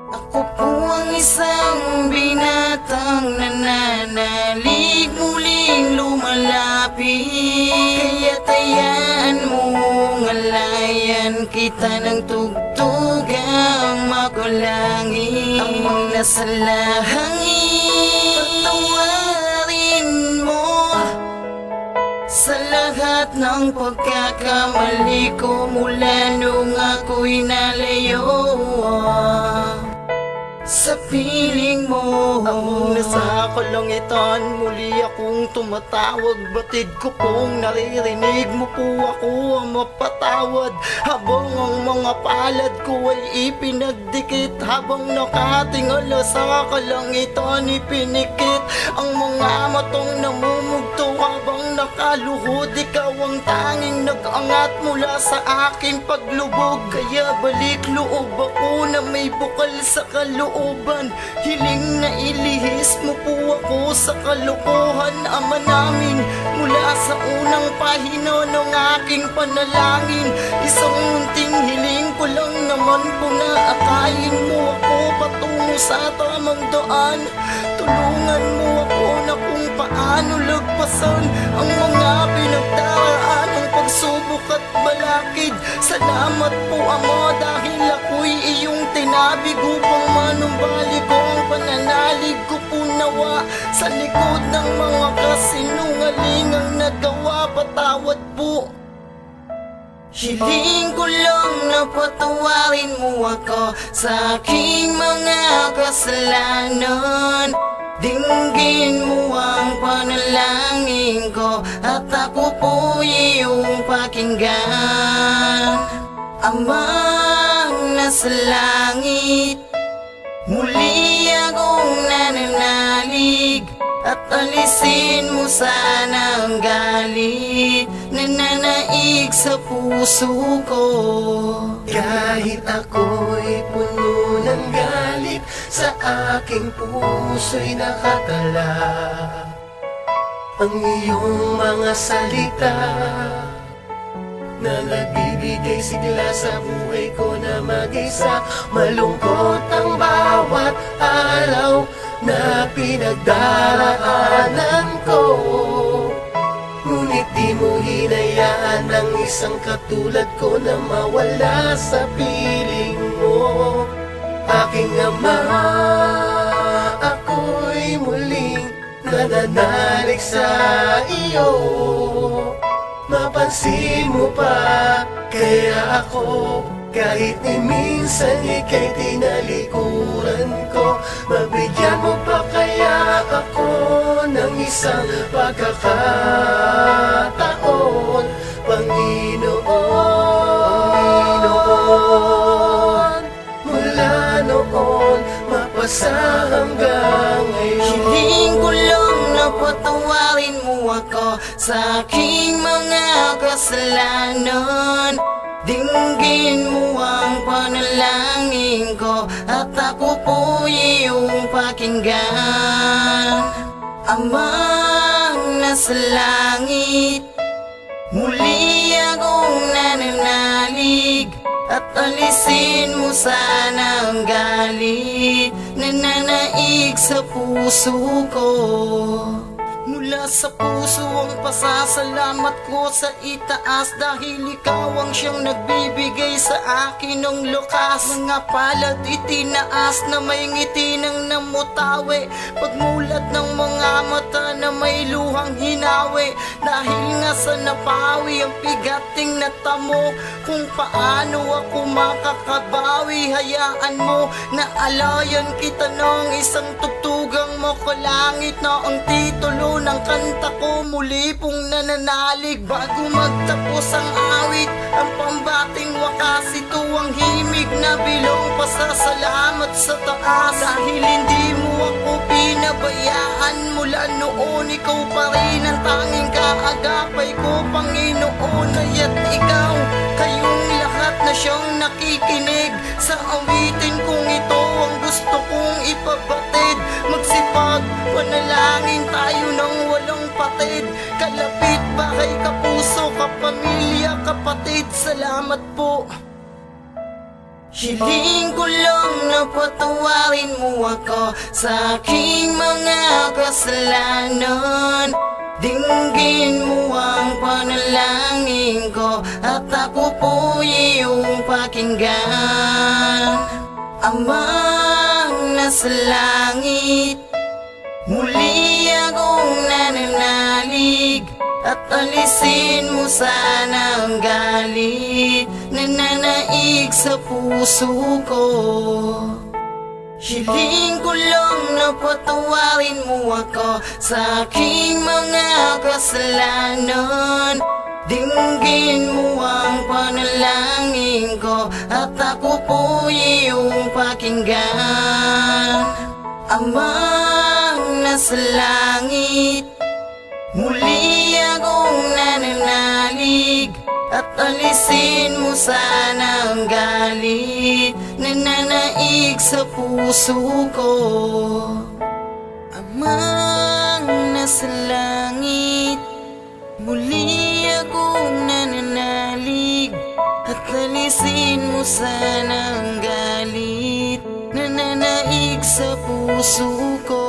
Ako po ang isang binatang nananalig, muling lumalapit. Kaya't hayaan mong alayan kita ng tugtugang makulangin. Ang nasa langit, patawarin mo sa lahat ng pagkakamali ko mula nung ako'y nalayo sa piling mo. Ang nasa kalangitan, muli akong tumatawag. Batid ko pong naririnig mo po ako ang mapatawad. Habang ang mga palad ko ay ipinagdikit, habang nakatingala sa kalangitan ipinikit ang mga matong namumugto. Habang nakaluhod, ikaw ang tanging nag-angat mula sa aking paglubog. Kaya balik loob ako na may bukal sa kalooban. Hiling na ilihis mo po ako sa kalokohan, Ama namin. Mula sa unang pahina ng aking panalangin, isang munting hiling ko lang naman po na akayin mo ako patungo sa tamang daan. Tulungan mo ako na kung paano lagpasan ang mga pinagdaraan ng pagsubok at balakid. Salamat po Ama dahil ako'y iyong tinabig upang manumbalik ko ang pananalig ko po nawa. Sa likod ng mga kasinungalingang nagawa, patawad po. Hiling ko lang na patawarin mo ako sa aking mga kasalanan. Dinggin mo ang panalangin ko at ako po iyong pakinggan. Amang nasa langit, muli akong nananalig at alisin mo sana ang galit na nanaig sa puso ko. Kahit ako'y puno ng galit, sa aking puso'y nakatala ang iyong mga salita na nagbibigay sigla sa buhay ko na mag-isa. Malungkot ang bawat araw na pinagdaraanan ko, ngunit di mo hinayaan ang isang katulad ko na mawala sa piling mo. Aking Ama, ako'y muling nananalig sa iyo. Mapansin mo pa kaya ako, kahit ni minsan ika'y tinalikuran ko. Mabigyan mo pa kaya ako ng isang pagkakataon, Panginoon. Mula noon, mapasa hanggang ngayon. Hiling ko lang na patawarin mo ako sa aking mga kasalanan. Dinggin mo ang panalangin ko at ako po iyong pakinggan. Amang nasa langit, muli akong nananalig at alisin mo sana ang galit na nanaig sa puso ko. Mula sa puso ang pasasalamat ko sa itaas, dahil ikaw ang siyang nagbibigay sa akin ng lukas. Mga palad itinaas na may ngiti ng namutawi, pagmulat ng mga mata na may luhang hinawi. Dahil nga sa napawi ang pigating natamo, kung paano ako makakabawi, hayaan mo na alayan kita ng isang tugtugang makulangit na ang titulo ng kanta ko. Muli pong nananalig bago magtapos ang awit, ang pambating wakas, ito ang himig na bilong pasasalamat sa taas. Dahil hindi mo ako pinabayaan mula noon, ikaw pa rin ang tanging kaagapay ko, Panginoon. Kaya't ikaw, kayong lahat na siyang nakikinig sa awitin kong ito, ang gusto kong ipabatid. Magsipag, panalangin tayo ng walang patid. Kalapit, bahay, kapuso, kapamilya, kapatid. Salamat po. Hiling ko lang na patawarin mo ako sa aking mga kasalanan. Dinggin mo ang panalangin ko at ako po iyong pakinggan. Amang nasa langit, muli akong nananalig at alisin mo sana ang galit na nanaig sa puso ko. Hiling ko lang na patawarin mo ako sa aking mga kasalanan. Dinggin mo ang panalangin ko at ako po iyong pakinggan. Amang nasa langit, muli akong nananalig at alisin mo sana ang galit na nanaig sa puso ko. Amang nasa langit, muli akong nananalig at alisin mo sana ang galit na nanaig sa puso ko.